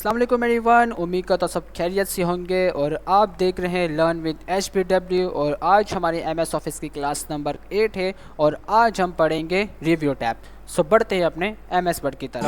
अस्सलाम वालेकुम एवरीवन, उम्मीद करता सब खैरियत से होंगे और आप देख रहे हैं लर्न विद HPW। और आज हमारी MS ऑफिस की क्लास नंबर 8 है और आज हम पढ़ेंगे रिव्यू टैब। सो बढ़ते हैं अपने MS वर्ड की तरफ।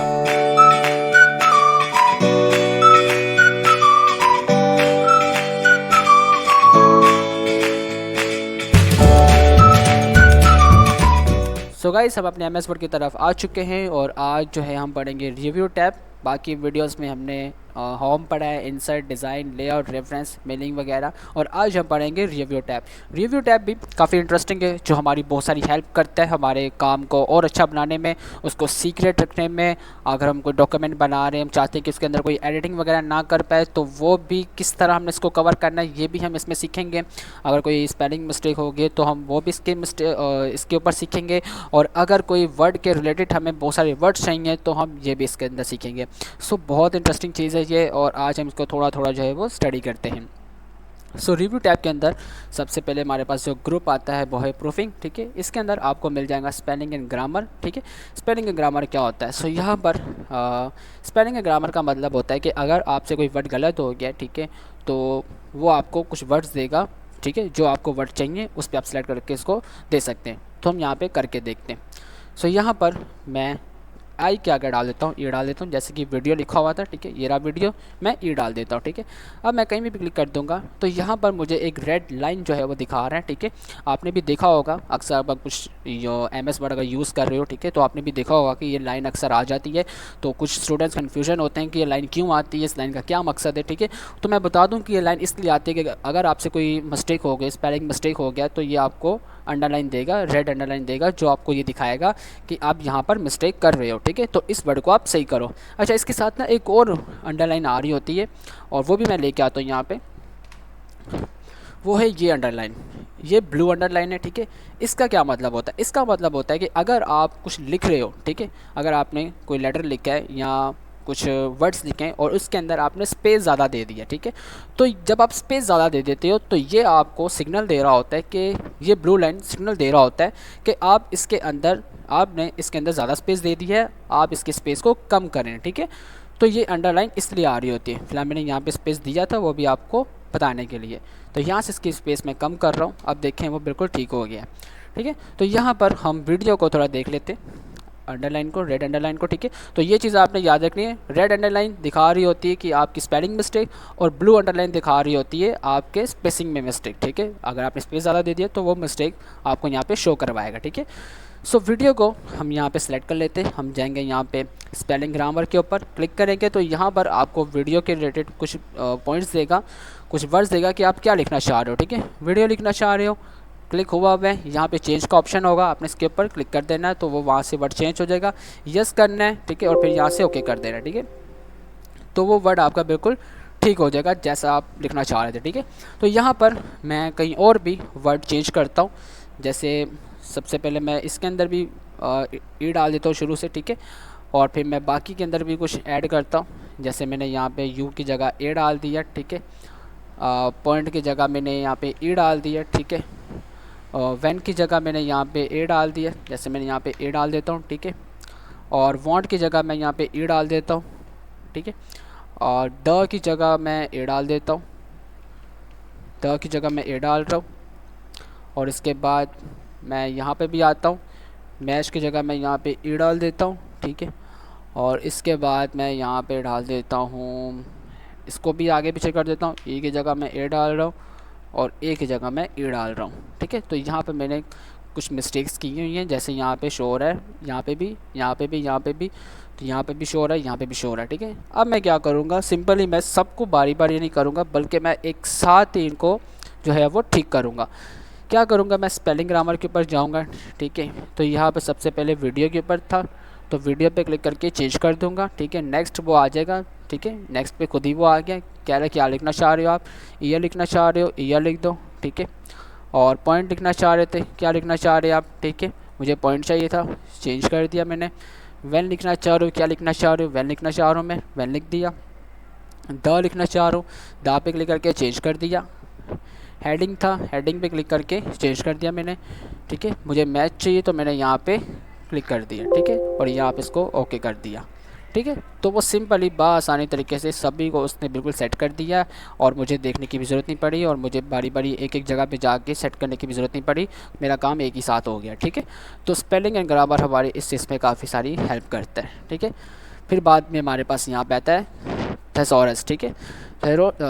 सो गाइस, हम अपने MS वर्ड की तरफ आ चुके हैं और आज जो है हम पढ़ेंगे रिव्यू टैब। बाकी वीडियोस में हमने होम पढ़ा है, insert, design, layout, reference, mailing वगैरह, और आज हम पढ़ेंगे रिव्यू टैब। रिव्यू टैब भी काफ़ी इंटरेस्टिंग है, जो हमारी बहुत सारी हेल्प करता है हमारे काम को और अच्छा बनाने में, उसको सीक्रेट रखने में। अगर हम कोई डॉक्यूमेंट बना रहे हैं, हम चाहते हैं कि उसके अंदर कोई एडिटिंग वगैरह ना कर पाए, तो वो भी किस तरह हमने इसको कवर करना है ये भी हम इसमें सीखेंगे। अगर कोई स्पेलिंग मिस्टेक होगी तो हम वो भी इसके ऊपर सीखेंगे। और अगर कोई वर्ड के रिलेटेड हमें बहुत सारे वर्ड्स चाहिए तो हम ये भी इसके अंदर सीखेंगे। सो बहुत इंटरेस्टिंग चीज़ है ये, और आज हम इसको थोड़ा थोड़ा जो है वो स्टडी करते हैं। सो रिव्यू टैब के अंदर सबसे पहले हमारे पास जो ग्रुप आता है वो है प्रूफिंग। ठीक है, इसके अंदर आपको मिल जाएगा स्पेलिंग एंड ग्रामर। ठीक है, स्पेलिंग एंड ग्रामर क्या होता है? सो यहाँ पर स्पेलिंग एंड ग्रामर का मतलब होता है कि अगर आपसे कोई वर्ड गलत हो गया, ठीक है, तो वो आपको कुछ वर्ड्स देगा। ठीक है, जो आपको वर्ड चाहिए उस पर आप सेलेक्ट करके इसको दे सकते हैं। तो हम यहाँ पे करके देखते हैं। सो यहाँ पर मैं आई के आगे डाल देता हूँ, ई डाल देता हूँ, जैसे कि वीडियो लिखा हुआ था। ठीक है, ये रहा वीडियो, मैं ई डाल देता हूँ। ठीक है, अब मैं कहीं भी क्लिक कर दूंगा तो यहाँ पर मुझे एक रेड लाइन जो है वो दिखा रहा है। ठीक है, आपने भी देखा होगा अक्सर, आप कुछ MS वर्ड अगर यूज़ कर रहे हो, ठीक है, तो आपने भी देखा होगा कि ये लाइन अक्सर आ जाती है। तो कुछ स्टूडेंट्स कन्फ्यूजन होते हैं कि ये लाइन क्यों आती है, इस लाइन का क्या मकसद है। ठीक है, तो मैं बता दूँ कि ये लाइन इसलिए आती है कि अगर आपसे कोई मिस्टेक हो गई, स्पेलिंग मिस्टेक हो गया, तो ये आपको अंडरलाइन देगा, रेड अंडरलाइन देगा, जो आपको ये दिखाएगा कि आप यहाँ पर मिस्टेक कर रहे हो। ठीक है, तो इस वर्ड को आप सही करो। अच्छा, इसके साथ ना एक और अंडरलाइन आ रही होती है और वो भी मैं लेके आता हूँ यहाँ पे, वो है ये अंडरलाइन, ये ब्लू अंडरलाइन है। ठीक है, इसका क्या मतलब होता है? इसका मतलब होता है कि अगर आप कुछ लिख रहे हो, ठीक है, अगर आपने कोई लेटर लिखा है या कुछ वर्ड्स लिखे हैं और उसके अंदर आपने स्पेस ज़्यादा दे दिया, ठीक है, तो जब आप स्पेस ज़्यादा दे देते हो तो ये आपको सिग्नल दे रहा होता है कि ये ब्लू लाइन सिग्नल दे रहा होता है कि आप इसके अंदर, आपने इसके अंदर ज़्यादा स्पेस दे दी है, आप इसके स्पेस को कम करें। ठीक है, तो ये अंडरलाइन इसलिए आ रही होती है। फिलहाल मैंने यहाँ पे स्पेस दिया था, वो भी आपको बताने के लिए। तो यहाँ से इसकी स्पेस मैं कम कर रहा हूँ, अब देखें वो बिल्कुल ठीक हो गया। ठीक है, तो यहाँ पर हम वीडियो को थोड़ा देख लेते हैं, अंडरलाइन को, रेड अंडरलाइन को। ठीक है, तो ये चीज़ आपने याद रखनी है। रेड अंडरलाइन दिखा रही होती है कि आपकी स्पेलिंग मिस्टेक, और ब्लू अंडरलाइन दिखा रही होती है आपके स्पेसिंग में मिस्टेक। ठीक है, अगर आपने स्पेस ज़्यादा दे दिया तो वो मिस्टेक आपको यहाँ पे शो करवाएगा। ठीक है, सो वीडियो को हम यहाँ पे सिलेक्ट कर लेते हैं। हम जाएंगे यहाँ पे स्पेलिंग ग्रामर के ऊपर क्लिक करेंगे तो यहाँ पर आपको वीडियो के रिलेटेड कुछ पॉइंट्स देगा, कुछ वर्ड्स देगा कि आप क्या लिखना चाह रहे हो। ठीक है, वीडियो लिखना चाह रहे हो, क्लिक हुआ हुआ है, यहाँ पे चेंज का ऑप्शन होगा, आपने इसके ऊपर क्लिक कर देना है तो वो वहाँ से वर्ड चेंज हो जाएगा। यस करना है, ठीक है, और फिर यहाँ से ओके कर देना है। ठीक है, तो वो वर्ड आपका बिल्कुल ठीक हो जाएगा जैसा आप लिखना चाह रहे थे। ठीक है, तो यहाँ पर मैं कहीं और भी वर्ड चेंज करता हूँ। जैसे सबसे पहले मैं इसके अंदर भी ई डाल देता हूँ शुरू से। ठीक है, और फिर मैं बाकी के अंदर भी कुछ ऐड करता हूँ। जैसे मैंने यहाँ पे यू की जगह ए डाल दिया। ठीक है, पॉइंट की जगह मैंने यहाँ पे ई डाल दिया। ठीक है, वैन की जगह मैंने यहाँ पे ए डाल दिया, जैसे मैंने यहाँ पे ए डाल देता हूँ। ठीक है, और वांट की जगह मैं यहाँ पे ई डाल देता हूँ। ठीक है, और द की जगह मैं ए डाल देता हूँ, द की जगह मैं ए डाल रहा हूँ। और इसके बाद मैं यहाँ पे भी आता हूँ, मैश की जगह मैं यहाँ पे ई डाल देता हूँ। ठीक है, और इसके बाद मैं यहाँ पे डाल देता हूँ, इसको भी आगे पीछे कर देता हूँ, ई की जगह मैं ए डाल रहा हूँ और ए की जगह मैं ई डाल रहा हूँ। ठीक है, तो यहाँ पे मैंने कुछ मिस्टेक्स की हुई हैं, जैसे यहाँ पे शो हो रहा है, यहाँ पे भी, यहाँ पे भी, यहाँ पे भी, तो यहाँ पे भी शो हो रहा है, यहाँ पे भी शो हो रहा है। ठीक है, अब मैं क्या करूँगा, सिंपली मैं सबको बारी बारी नहीं करूँगा, बल्कि मैं एक साथ ही इनको जो है वो ठीक करूँगा। क्या करूँगा, मैं स्पेलिंग ग्रामर के ऊपर जाऊँगा। ठीक है, तो यहाँ पर सबसे पहले वीडियो के ऊपर था, तो वीडियो पे क्लिक करके चेंज कर दूँगा। ठीक है, नेक्स्ट वो आ जाएगा। ठीक है, नेक्स्ट पे खुद ही वो आ गया, कह रहा है क्या लिखना चाह रहे हो आप, ईयर लिखना चाह रहे हो, ईयर लिख दो। ठीक है, और पॉइंट लिखना चाह रहे थे, क्या लिखना चाह रहे हैं आप। ठीक है, मुझे पॉइंट चाहिए था, चेंज कर दिया मैंने। वैन लिखना चाह रहे हो, क्या लिखना चाह रहे हो, वैन लिखना चाह रहा हूँ मैं, वैन लिख दिया। द लिखना चाह रहा हूँ, द पे क्लिक करके चेंज कर दिया। हेडिंग था, हेडिंग पे क्लिक करके चेंज कर दिया मैंने। ठीक है, मुझे मैच चाहिए तो मैंने यहाँ पे क्लिक कर दिया। ठीक है, और यहाँ पे इसको ओके कर दिया। ठीक है। तो वो सिंपली बआसानी तरीके से सभी को उसने बिल्कुल सेट कर दिया और मुझे देखने की भी ज़रूरत नहीं पड़ी और मुझे बारी बारी एक एक जगह पे जाके सेट करने की भी ज़रूरत नहीं पड़ी, मेरा काम एक ही साथ हो गया। ठीक है। तो स्पेलिंग एंड ग्रामर हमारे इस चीज़ में काफ़ी सारी हेल्प करता है। ठीक है। फिर बाद में हमारे पास यहाँ पे आता है थेसॉरस। ठीक है।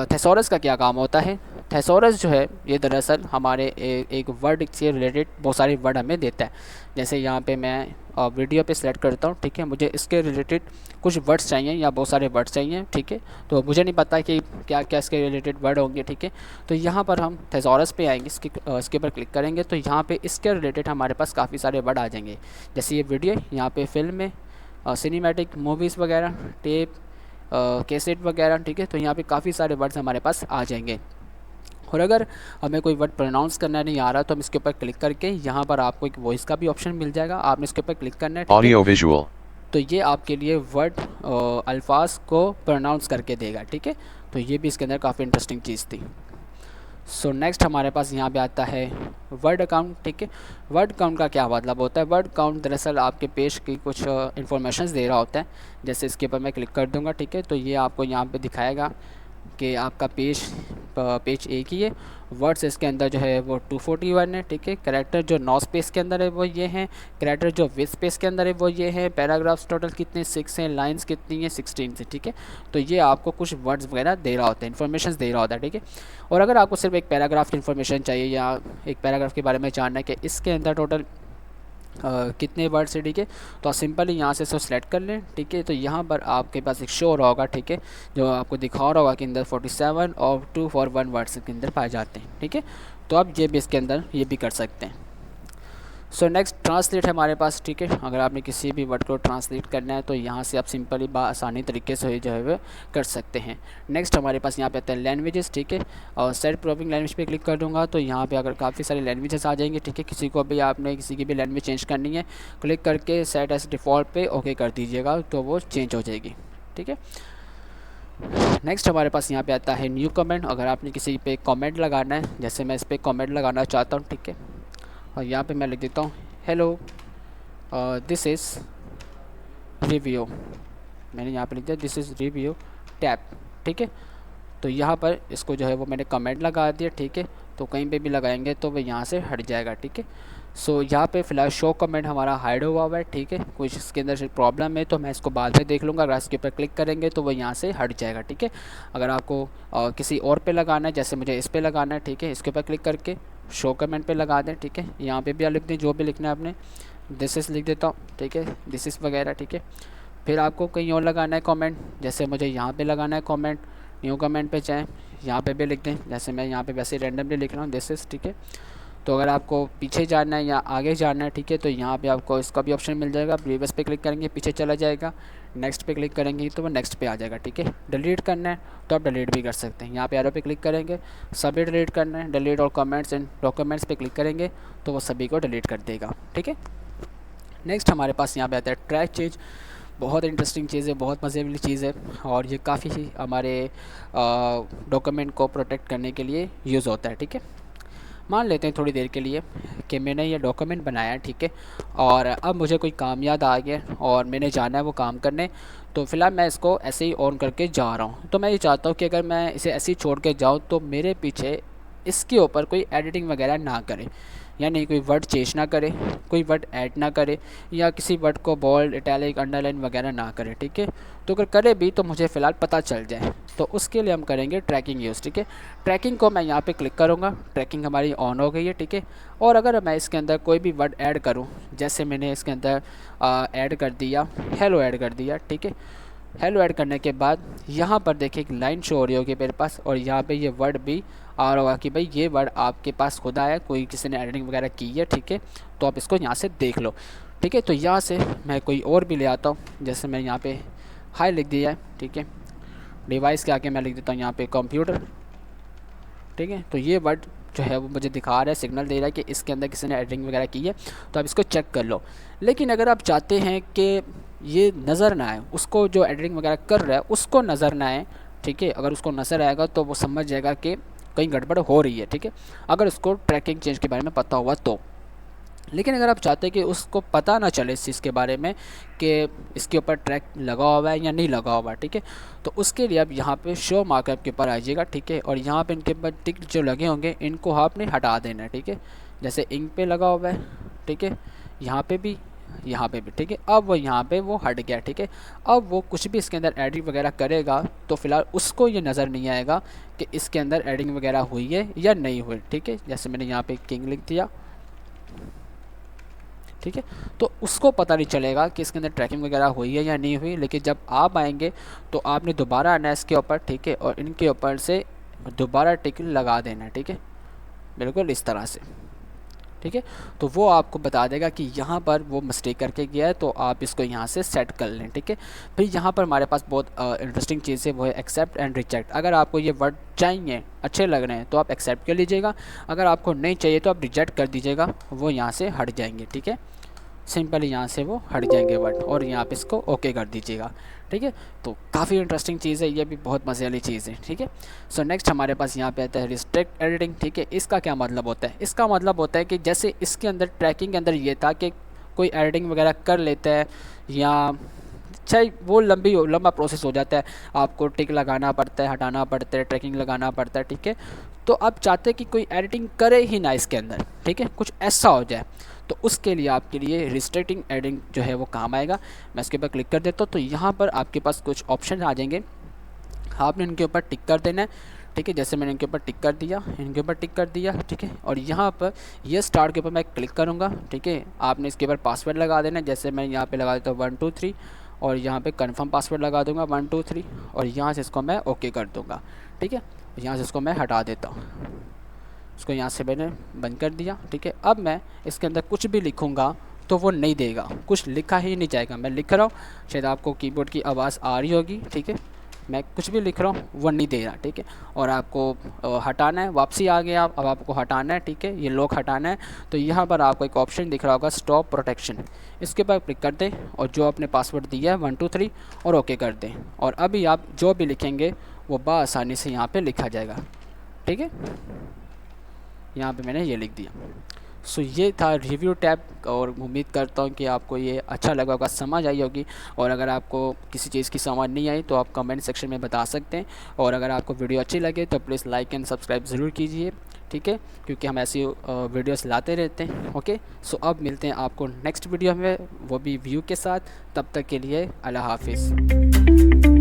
थेसॉरस का क्या काम होता है? थेसॉरस जो है ये दरअसल हमारे एक वर्ड से रिलेटेड बहुत सारे वर्ड हमें देता है। जैसे यहाँ पे मैं वीडियो पे सिलेक्ट करता हूँ, ठीक है, मुझे इसके रिलेटेड कुछ वर्ड्स चाहिए या बहुत सारे वर्ड्स चाहिए। ठीक है। तो मुझे नहीं पता कि क्या क्या इसके रिलेटेड वर्ड होंगे। ठीक है। तो यहाँ पर हम थेसॉरस पे आएंगे, इसके ऊपर क्लिक करेंगे तो यहाँ पे इसके रिलेटेड हमारे पास काफ़ी सारे वर्ड आ जाएंगे। जैसे ये वीडियो, यहाँ पे फिल्म में सिनेमैटिक मूवीज़ वगैरह, टेप, कैसेट वगैरह। ठीक है। तो यहाँ पे काफ़ी सारे वर्ड्स हमारे पास आ जाएंगे। और अगर हमें कोई वर्ड प्रोनाउंस करना नहीं आ रहा तो हम इसके ऊपर क्लिक करके यहाँ पर आपको एक वॉइस का भी ऑप्शन मिल जाएगा, आपने इसके ऊपर क्लिक करना है। Audio visual. तो ये आपके लिए वर्ड अल्फाज को प्रोनाउंस करके देगा। ठीक है। तो ये भी इसके अंदर काफ़ी इंटरेस्टिंग चीज़ थी। सो नेक्स्ट हमारे पास यहाँ पे आता है वर्ड काउंट। ठीक है। वर्ड काउंट का क्या मतलब होता है? वर्ड काउंट दरअसल आपके पेज की कुछ इन्फॉर्मेशन दे रहा होता है। जैसे इसके ऊपर मैं क्लिक कर दूँगा, ठीक है, तो ये आपको यहाँ पे दिखाएगा कि आपका पेज एक ही है। वर्ड्स इसके अंदर जो है वो 241 है। ठीक है। कैरेक्टर जो 9 स्पेस के अंदर है वो ये हैं। कैरेक्टर जो 20 स्पेस के अंदर है वो ये है। पैराग्राफ्स टोटल कितने 6 हैं। लाइंस कितनी हैं 16 से। ठीक है। तो ये आपको कुछ वर्ड्स वगैरह दे रहा होता है, इन्फॉर्मेशन दे रहा होता है। ठीक है। और अगर आपको सिर्फ एक पैराग्राफ की इन्फॉर्मेशन चाहिए या एक पैराग्राफ के बारे में जानना है कि इसके अंदर टोटल कितने वर्ड्स है, ठीक है, तो आप सिंपली यहाँ से इसको सेलेक्ट कर लें। ठीक है। तो यहाँ पर आपके पास एक शो होगा, ठीक है, जो आपको दिखा रहा होगा कि अंदर 47 और 241 वर्ड्स के अंदर पाए जाते हैं। ठीक है। तो आप ये भी इसके अंदर ये भी कर सकते हैं। सो नेक्स्ट ट्रांसलेट है हमारे पास। ठीक है। अगर आपने किसी भी वर्ड को ट्रांसलेट करना है तो यहाँ से आप सिंपली आसानी तरीके से जो है वो कर सकते हैं। नेक्स्ट हमारे पास यहाँ पे आता है लैंग्वेजेस। ठीक है। और सेट प्रोविंग लैंग्वेज पे क्लिक कर दूंगा तो यहाँ पे अगर काफ़ी सारे लैंग्वेजेस आ जाएंगे। ठीक है। किसी को भी आपने किसी की भी लैंग्वेज चेंज करनी है, क्लिक करके सेट एज डिफ़ॉल्ट पे ओके कर दीजिएगा तो वो चेंज हो जाएगी। ठीक है। नेक्स्ट हमारे पास यहाँ पे आता है न्यू कमेंट। अगर आपने किसी पे कमेंट लगाना है, जैसे मैं इस पर कमेंट लगाना चाहता हूँ, ठीक है, और यहाँ पे मैं लिख देता हूँ हेलो दिस इज़ रिव्यू। मैंने यहाँ पे लिख दिया दिस इज़ रिव्यू टैब। ठीक है। तो यहाँ पर इसको जो है वो मैंने कमेंट लगा दिया। ठीक है। तो कहीं पे भी लगाएंगे तो वो यहाँ से हट जाएगा। ठीक है। सो यहाँ पे फ़िलहाल शो कमेंट हमारा हाइड हुआ है। ठीक है। कुछ इसके अंदर से प्रॉब्लम है तो मैं इसको बाद में देख लूँगा। अगर इसके ऊपर क्लिक करेंगे तो वो यहाँ से हट जाएगा। ठीक है। अगर आपको किसी और पे लगाना है, जैसे मुझे इस पे लगाना है, ठीक है, इसके ऊपर क्लिक करके शो कमेंट पे लगा दें। ठीक है। यहाँ पे भी आप लिख दें जो भी लिखना है आपने, दिस इज़ लिख देता हूँ। ठीक है। दिस इज़ वगैरह। ठीक है। फिर आपको कहीं और लगाना है कमेंट, जैसे मुझे यहाँ पे लगाना है कमेंट, न्यू कमेंट पे जाएँ, यहाँ पे भी लिख दें, जैसे मैं यहाँ पे वैसे रैंडमली लिख रहा हूँ दिस इज़। ठीक है। तो अगर आपको पीछे जाना है या आगे जाना है, ठीक है, तो यहाँ पे आपको इसका भी ऑप्शन मिल जाएगा। प्रीवियस पे क्लिक करेंगे पीछे चला जाएगा, नेक्स्ट पे क्लिक करेंगे तो वो नेक्स्ट पे आ जाएगा। ठीक है। डिलीट करना है तो आप डिलीट भी कर सकते हैं। यहाँ पे एरो पे क्लिक करेंगे, सभी डिलीट करना है, डिलीट और कमेंट्स एंड डॉक्यूमेंट्स पे क्लिक करेंगे तो वो सभी को डिलीट कर देगा। ठीक है। नेक्स्ट हमारे पास यहाँ पे आता है ट्रैक चेंज। बहुत इंटरेस्टिंग चीज़ है, बहुत मज़े वाली चीज़ है और ये काफ़ी हमारे डॉक्यूमेंट को प्रोटेक्ट करने के लिए यूज़ होता है। ठीक है। मान लेते हैं थोड़ी देर के लिए कि मैंने ये डॉक्यूमेंट बनाया, ठीक है, और अब मुझे कोई काम याद आ गया और मैंने जाना है वो काम करने, तो फ़िलहाल मैं इसको ऐसे ही ऑन करके जा रहा हूँ। तो मैं ये चाहता हूँ कि अगर मैं इसे ऐसे ही छोड़ के जाऊँ तो मेरे पीछे इसके ऊपर कोई एडिटिंग वगैरह ना करे, यानी कोई वर्ड चेंज ना करे, कोई वर्ड ऐड ना करे या किसी वर्ड को बोल्ड, इटैलिक, अंडरलाइन वगैरह ना करे। ठीक है। तो अगर करे भी तो मुझे फ़िलहाल पता चल जाए, तो उसके लिए हम करेंगे ट्रैकिंग यूज़। ठीक है। ट्रैकिंग को मैं यहाँ पे क्लिक करूँगा, ट्रैकिंग हमारी ऑन हो गई है। ठीक है। और अगर मैं इसके अंदर कोई भी वर्ड ऐड करूँ, जैसे मैंने इसके अंदर ऐड कर दिया हेलो, ऐड कर दिया। ठीक है। हेलो ऐड करने के बाद यहाँ पर देखिए एक लाइन शो हो रही होगी मेरे पास और यहाँ पे ये वर्ड भी आ रहा होगा कि भाई ये वर्ड आपके पास खुद आया, कोई किसी ने एडिटिंग वगैरह की है। ठीक है। तो आप इसको यहाँ से देख लो। ठीक है। तो यहाँ से मैं कोई और भी ले आता हूँ, जैसे मैं यहाँ पे हाई लिख दिया है। ठीक है। डिवाइस के आके मैं लिख देता हूँ यहाँ पे कंप्यूटर। ठीक है। तो ये वर्ड जो है वो मुझे दिखा रहा है, सिग्नल दे रहा है कि इसके अंदर किसी ने एडिटिंग वगैरह की है, तो आप इसको चेक कर लो। लेकिन अगर आप चाहते हैं कि ये नज़र ना आए, उसको जो एडिटिंग वगैरह कर रहा है उसको नज़र ना आए, ठीक है, अगर उसको नज़र आएगा तो वो समझ जाएगा कि कहीं गड़बड़ हो रही है। ठीक है। अगर उसको ट्रैकिंग चेंज के बारे में पता हुआ तो लेकिन अगर आप चाहते हैं कि उसको पता ना चले इस चीज़ के बारे में कि इसके ऊपर ट्रैक लगा हुआ है या नहीं लगा हुआ, ठीक है, तो उसके लिए आप यहाँ पे शो मार्कअप के ऊपर आइएगा, ठीक है, और यहाँ पे इनके ऊपर टिक जो लगे होंगे इनको आपने हटा देना है, ठीक है, जैसे इंक पे लगा हुआ है, ठीक है, यहाँ पे भी, यहाँ पे भी, ठीक है, अब वो यहाँ पे वो हट गया, ठीक है। अब वो कुछ भी इसके अंदर एडिट वगैरह करेगा तो फिलहाल उसको ये नज़र नहीं आएगा कि इसके अंदर एडिटिंग वगैरह हुई है या नहीं हुई, ठीक है, जैसे मैंने यहाँ पे किंग लिख दिया, ठीक है, तो उसको पता नहीं चलेगा कि इसके अंदर ट्रैकिंग वगैरह हुई है या नहीं हुई। लेकिन जब आप आएंगे तो आपने दोबारा आना है इसके ऊपर, ठीक है, और इनके ऊपर से दोबारा टिक लगा देना है, ठीक है, बिल्कुल इस तरह से, ठीक है, तो वो आपको बता देगा कि यहाँ पर वो मिस्टेक करके गया है, तो आप इसको यहाँ से सेट कर लें, ठीक है। फिर यहाँ पर हमारे पास बहुत इंटरेस्टिंग चीज़ है, वो है एक्सेप्ट एंड रिजेक्ट। अगर आपको ये वर्ड चाहिए, अच्छे लग रहे हैं, तो आप एक्सेप्ट कर लीजिएगा, अगर आपको नहीं चाहिए तो आप रिजेक्ट कर दीजिएगा, वो यहाँ से हट जाएंगे, ठीक है, सिंपल यहाँ से वो हट जाएंगे वर्ड, और यहाँ पे इसको ओके कर दीजिएगा, ठीक है। तो काफ़ी इंटरेस्टिंग चीज़ है, ये भी बहुत मज़े वाली चीज़ है, ठीक है। सो नेक्स्ट हमारे पास यहाँ पे आता है रिस्ट्रिक्ट एडिटिंग, ठीक है। इसका क्या मतलब होता है? इसका मतलब होता है कि जैसे इसके अंदर ट्रैकिंग के अंदर ये था कि कोई एडिटिंग वगैरह कर लेता है या चाहे वो लंबा प्रोसेस हो जाता है, आपको टिक लगाना पड़ता है, हटाना पड़ता है, ट्रैकिंग लगाना पड़ता है, ठीक है। तो आप चाहते हैं कि कोई एडिटिंग करे ही ना इसके अंदर, ठीक है, कुछ ऐसा हो जाए, तो उसके लिए आपके लिए रिस्ट्रिक्टिंग एडिटिंग जो है वो काम आएगा। मैं इसके ऊपर क्लिक कर देता हूँ, तो यहाँ पर आपके पास कुछ ऑप्शन आ जाएंगे, आपने इनके ऊपर टिक कर देना है, ठीक है, जैसे मैंने इनके ऊपर टिक कर दिया, इनके ऊपर टिक कर दिया, ठीक है, और यहाँ पर ये स्टार्ट के ऊपर मैं क्लिक करूँगा, ठीक है, आपने इसके ऊपर पासवर्ड लगा देना है, जैसे मैं यहाँ पे लगा देता हूँ 1 2 3, और यहाँ पे कंफर्म पासवर्ड लगा दूंगा 1 2 3, और यहाँ से इसको मैं ओके कर दूंगा, ठीक है, यहाँ से इसको मैं हटा देता हूँ, इसको यहाँ से मैंने बंद कर दिया, ठीक है। अब मैं इसके अंदर कुछ भी लिखूँगा तो वो नहीं देगा, कुछ लिखा ही नहीं जाएगा। मैं लिख रहा हूँ, शायद आपको कीबोर्ड की आवाज़ आ रही होगी, ठीक है, मैं कुछ भी लिख रहा हूँ वो नहीं दे रहा, ठीक है। और आपको हटाना है, वापसी आ गया अब आपको हटाना है, ठीक है, ये लॉक हटाना है, तो यहाँ पर आपको एक ऑप्शन दिख रहा होगा स्टॉप प्रोटेक्शन, इसके ऊपर क्लिक कर दें और जो आपने पासवर्ड दिया है 1 2 3 और ओके कर दें, और अभी आप जो भी लिखेंगे वो बआसानी से यहाँ पर लिखा जाएगा, ठीक है। यहाँ पे मैंने ये लिख दिया। सो ये था रिव्यू टैब, और उम्मीद करता हूँ कि आपको ये अच्छा लगा होगा, समझ आई होगी। और अगर आपको किसी चीज़ की समझ नहीं आई तो आप कमेंट सेक्शन में बता सकते हैं, और अगर आपको वीडियो अच्छी लगे तो प्लीज़ लाइक एंड सब्सक्राइब ज़रूर कीजिए, ठीक है, क्योंकि हम ऐसी वीडियोस लाते रहते हैं। ओके, सो अब मिलते हैं आपको नेक्स्ट वीडियो में, वो भी व्यू के साथ। तब तक के लिए अल्लाह हाफिज़।